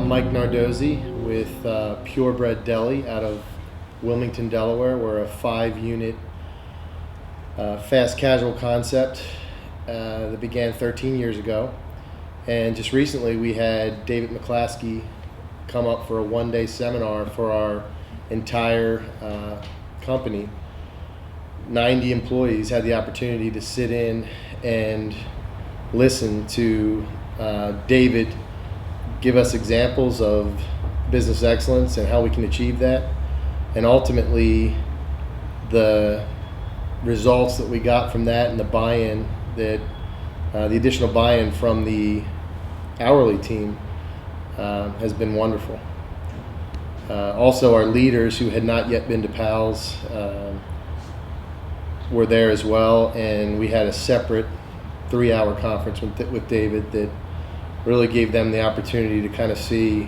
I'm Mike Nardozzi with Purebred Deli out of Wilmington, Delaware. We're a 5-unit fast casual concept that began 13 years ago. And just recently we had David McClaskey come up for a one-day seminar for our entire company. 90 employees had the opportunity to sit in and listen to David give us examples of business excellence and how we can achieve that, and ultimately the results that we got from that and the buy-in that the additional buy-in from the hourly team has been wonderful. Also, our leaders who had not yet been to PALS were there as well, and we had a separate 3-hour conference with David that really gave them the opportunity to kind of see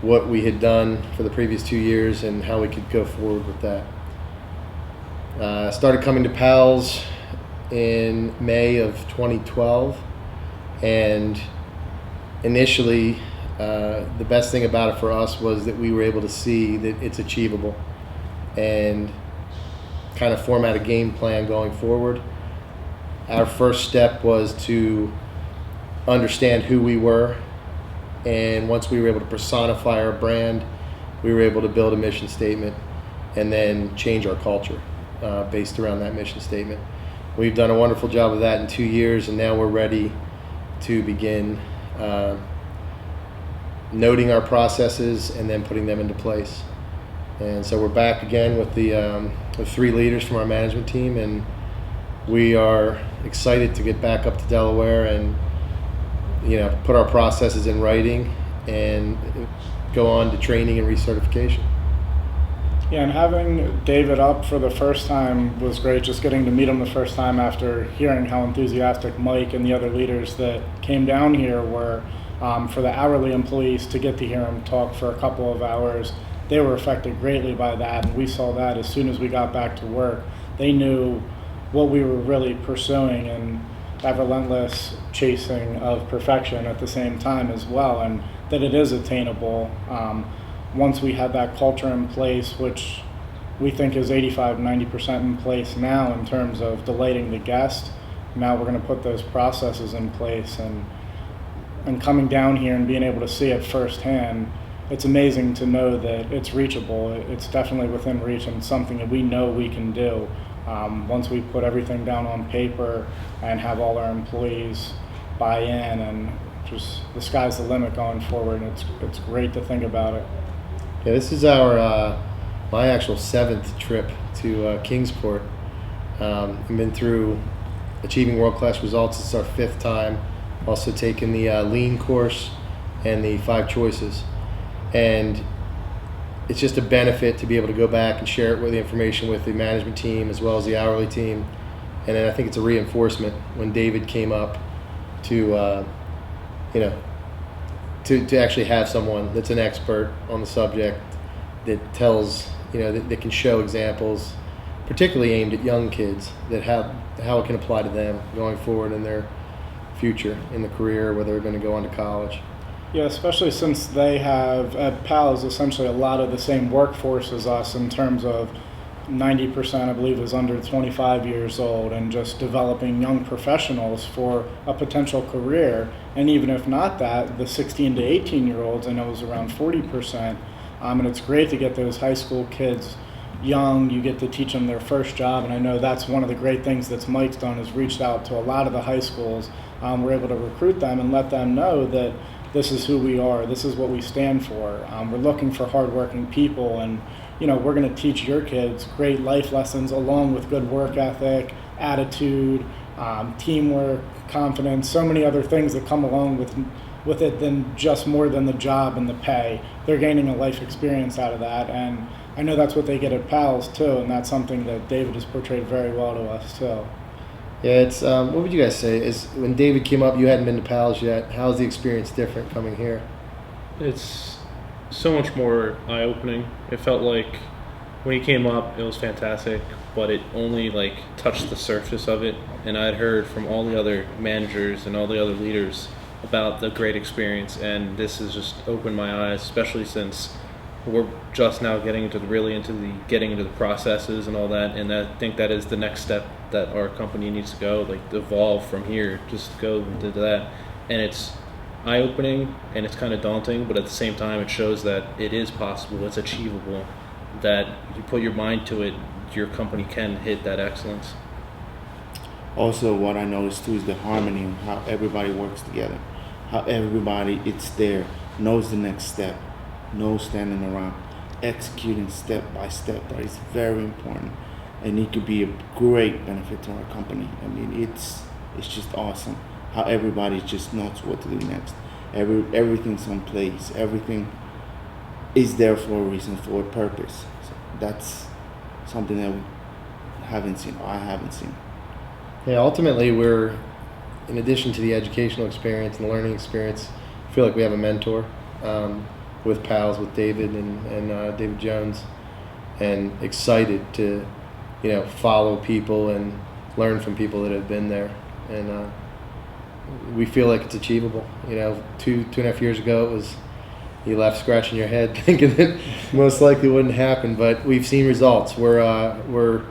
what we had done for the previous 2 years and how we could go forward with that. Started coming to PALS in May of 2012, and initially the best thing about it for us was that we were able to see that it's achievable and kind of format a game plan going forward. Our first step was to understand who we were, and once we were able to personify our brand, we were able to build a mission statement and then change our culture based around that mission statement. We've done a wonderful job of that in 2 years, and now we're ready to begin noting our processes and then putting them into place. And so we're back again with the 3 leaders from our management team, and we are excited to get back up to Delaware and put our processes in writing and go on to training and recertification. Yeah, and having David up for the first time was great, just getting to meet him the first time after hearing how enthusiastic Mike and the other leaders that came down here were. For the hourly employees to get to hear him talk for a couple of hours, they were affected greatly by that, and we saw that as soon as we got back to work. They knew what we were really pursuing and that relentless chasing of perfection at the same time as well, and that it is attainable once we had that culture in place, which we think is 85-90% in place now in terms of delighting the guest. Now we're going to put those processes in place, and coming down here and being able to see it firsthand, it's amazing to know that it's reachable. It's definitely within reach and something that we know we can do. Once we put everything down on paper and have all our employees buy in, and just the sky's the limit going forward, and it's great to think about it. Yeah, this is our my actual 7th trip to Kingsport. I've been through Achieving World-Class Results. It's our 5th time. Also taken the lean course and the 5 choices, and it's just a benefit to be able to go back and share it with the information with the management team as well as the hourly team. And then I think it's a reinforcement when David came up to to actually have someone that's an expert on the subject that tells that can show examples, particularly aimed at young kids, that how it can apply to them going forward in their future in the career, whether they're going to go on to college. Yeah, especially since they have at PALS essentially a lot of the same workforce as us in terms of 90% I believe is under 25 years old, and just developing young professionals for a potential career. And even if not that, the 16 to 18 year olds I know is around 40%, and it's great to get those high school kids young. You get to teach them their first job, and I know that's one of the great things that Mike's done, is reached out to a lot of the high schools. We're able to recruit them and let them know that this is who we are, this is what we stand for. We're looking for hardworking people, and we're going to teach your kids great life lessons along with good work ethic, attitude, teamwork, confidence, so many other things that come along with it than just more than the job and the pay. They're gaining a life experience out of that, and I know that's what they get at PALS too, and that's something that David has portrayed very well to us too. Yeah, it's what would you guys say? Is when David came up, you hadn't been to PALS yet. How's the experience different coming here? It's so much more eye-opening. It felt like when he came up, it was fantastic, but it only touched the surface of it. And I'd heard from all the other managers and all the other leaders about the great experience, and this has just opened my eyes, especially since we're just now getting into the processes and all that, and I think that is the next step that our company needs to go, like evolve from here, just go into that. And it's eye-opening and it's kind of daunting, but at the same time it shows that it is possible, it's achievable, that you put your mind to it, your company can hit that excellence. Also, what I noticed too is the harmony and how everybody works together, how everybody it's there, knows the next step, no standing around, executing step by step. That is very important, and it could be a great benefit to our company. I mean, it's just awesome how everybody just knows what to do next. Everything's on place. Everything is there for a reason, for a purpose. So that's something that we haven't seen, or I haven't seen. Yeah, ultimately, we're, in addition to the educational experience and the learning experience, I feel like we have a mentor with pals, with David and David Jones, and excited to, follow people and learn from people that have been there. And we feel like it's achievable. 2.5 years ago, it was, you left scratching your head thinking that most likely wouldn't happen, but we've seen results. We're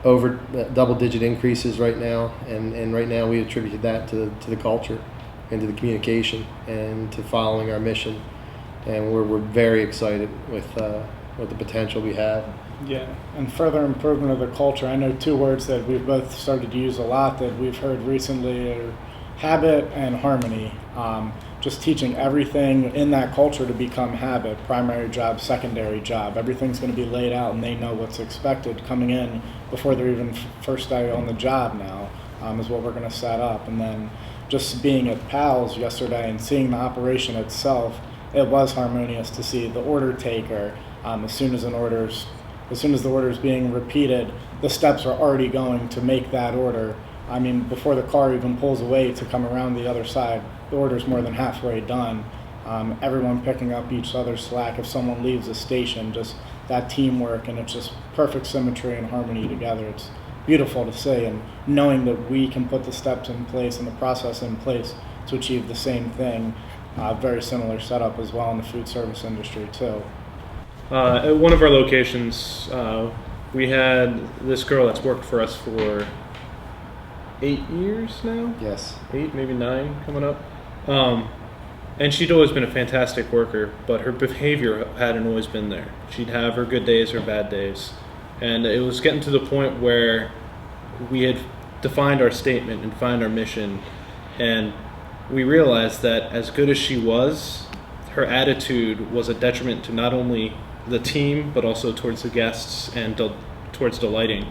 over double-digit increases right now, and right now we attributed that to the culture and to the communication and to following our mission, and we're very excited with the potential we have. Yeah, and further improvement of the culture. I know two words that we've both started to use a lot that we've heard recently are habit and harmony. Just teaching everything in that culture to become habit, primary job, secondary job. Everything's going to be laid out and they know what's expected coming in before they're even first day on the job now, is what we're going to set up. And then just being at PALS yesterday and seeing the operation itself, it was harmonious to see the order taker. As soon as the order is being repeated, the steps are already going to make that order. I mean, before the car even pulls away to come around the other side, the order's more than halfway done. Everyone picking up each other's slack. If someone leaves a station, just that teamwork, and it's just perfect symmetry and harmony together. It's beautiful to see, and knowing that we can put the steps in place and the process in place to achieve the same thing. Very similar setup as well in the food service industry too. At one of our locations, we had this girl that's worked for us for 8 years now? Yes. 8, maybe 9 coming up. And she'd always been a fantastic worker, but her behavior hadn't always been there. She'd have her good days, her bad days. And it was getting to the point where we had defined our statement and defined our mission, and we realized that as good as she was, her attitude was a detriment to not only the team, but also towards the guests and towards delighting.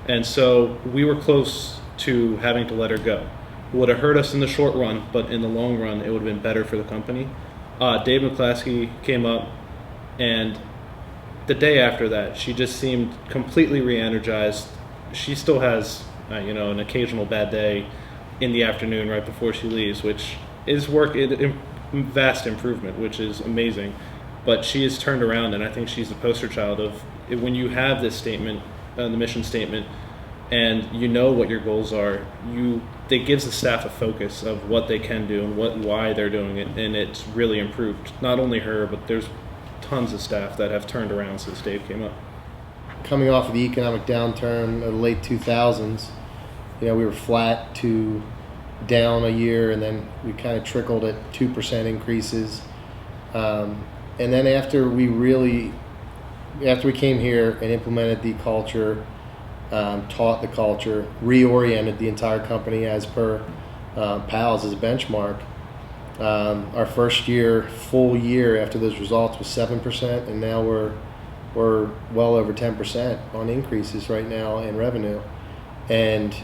And so we were close to having to let her go. It would have hurt us in the short run, but in the long run, it would have been better for the company. Dave McClaskey came up, and the day after that, she just seemed completely re-energized. She still has, an occasional bad day in the afternoon right before she leaves, which is vast improvement, which is amazing. But she has turned around, and I think she's the poster child of when you have this statement, the mission statement, and you know what your goals are, it gives the staff a focus of what they can do and why they're doing it, and it's really improved. Not only her, but there's tons of staff that have turned around since Dave came up. Coming off of the economic downturn of the late 2000s, we were flat to down a year, and then we kind of trickled at 2% increases. And then after we came here and implemented the culture, taught the culture, reoriented the entire company as per PALS as a benchmark. Our first full year after those results was 7%, and now we're well over 10% on increases right now in revenue. And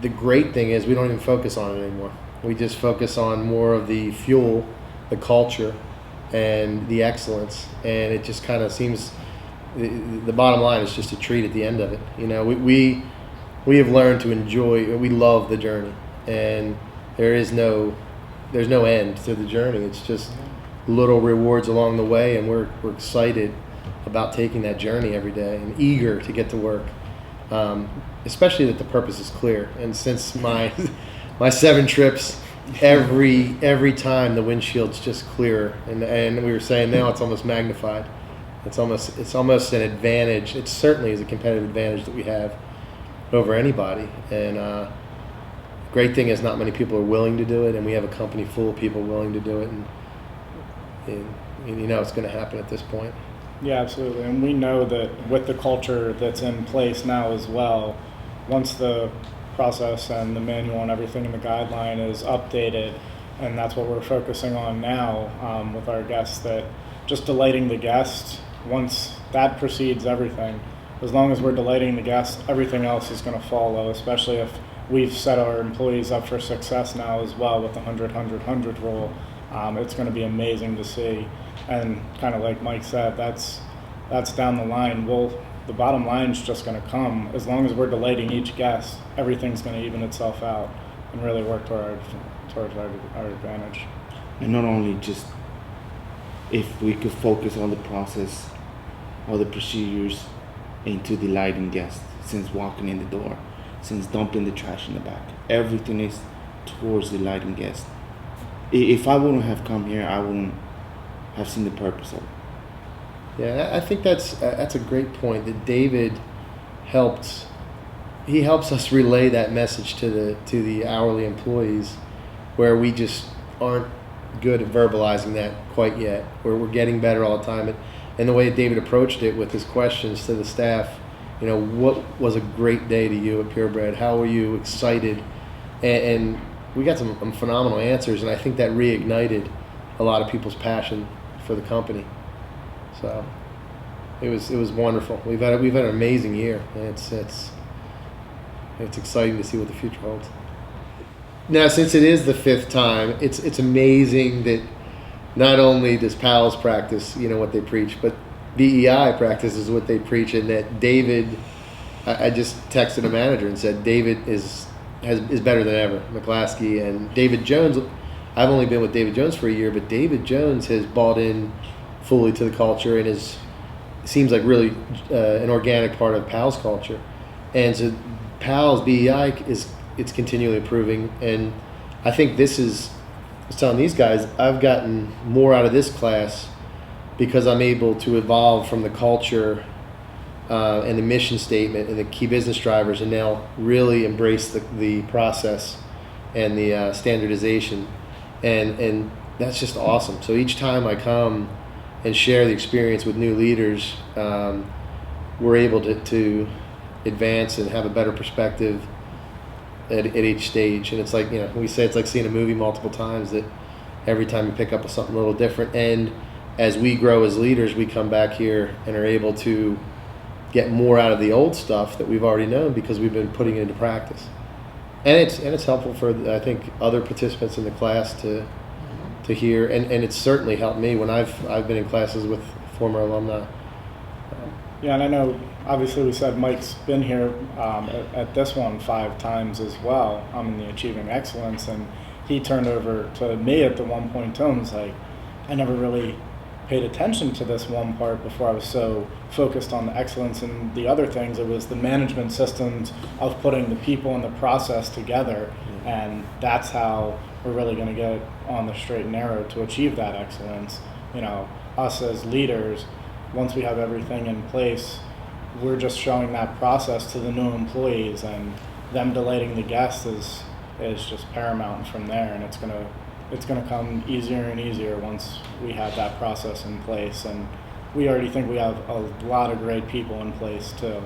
the great thing is we don't even focus on it anymore. We just focus on more of the fuel, the culture, and the excellence, and it just kind of seems the bottom line is just a treat at the end of it. We have learned to enjoy. We love the journey, and there's no end to the journey. It's just little rewards along the way, and we're excited about taking that journey every day and eager to get to work. Especially that the purpose is clear. And since my 7 trips every time the windshield's just clearer, and we were saying now it's almost magnified. It's almost an advantage. It certainly is a competitive advantage that we have over anybody. And great thing is not many people are willing to do it, and we have a company full of people willing to do it, and you know it's going to happen at this point. Yeah, absolutely. And we know that with the culture that's in place now as well, once the process and the manual and everything in the guideline is updated, and that's what we're focusing on now with our guests, that just delighting the guest, once that precedes everything, as long as we're delighting the guest, everything else is going to follow, especially if we've set our employees up for success now as well with the 100-100-100 rule. It's going to be amazing to see. And kind of like Mike said, that's down the line. The bottom line is just going to come. As long as we're delighting each guest, everything's going to even itself out and really work towards our advantage. And not only just if we could focus on the process or the procedures into delighting guests, since walking in the door, since dumping the trash in the back, everything is towards delighting guests. If I wouldn't have come here, I wouldn't have seen the purpose of it. Yeah, I think that's a great point. That David helps us relay that message to the hourly employees, where we just aren't good at verbalizing that quite yet. Where we're getting better all the time, and the way David approached it with his questions to the staff. You know, what was a great day to you at Purebred? How were you excited? And we got some phenomenal answers, and I think that reignited a lot of people's passion for the company. So it was wonderful. We've had an amazing year, and it's exciting to see what the future holds. Now, since it is the 5th time, it's amazing that not only does PALS practice, you know, what they preach, but BEI practices what they preach, and that David, I just texted a manager and said David is better than ever. McClaskey and David Jones. I've only been with David Jones for a year, but David Jones has bought in fully to the culture and seems like really an organic part of PALS culture. And so PALS BEI it's continually improving, and I think I was telling these guys, I've gotten more out of this class because I'm able to evolve from the culture and the mission statement and the key business drivers, and now really embrace the process and the standardization, and that's just awesome. So each time I come and share the experience with new leaders, we're able to advance and have a better perspective at each stage. And it's like, you know, we say it's like seeing a movie multiple times, that every time you pick up something a little different. And as we grow as leaders, we come back here and are able to get more out of the old stuff that we've already known because we've been putting it into practice. And it's helpful for, I think, other participants in the class to hear, and it's certainly helped me when I've been in classes with former alumni. Yeah, and I know, obviously we said Mike's been here at this one 5 times as well, in the Achieving Excellence, and he turned over to me at the one point and was like, I never really paid attention to this one part before. I was so focused on the excellence and the other things. It was the management systems of putting the people and the process together, and that's how we're really going to get on the straight and narrow to achieve that excellence. You know, us as leaders, once we have everything in place, we're just showing that process to the new employees, and them delighting the guests is just paramount from there, and it's gonna come easier and easier once we have that process in place. And we already think we have a lot of great people in place too.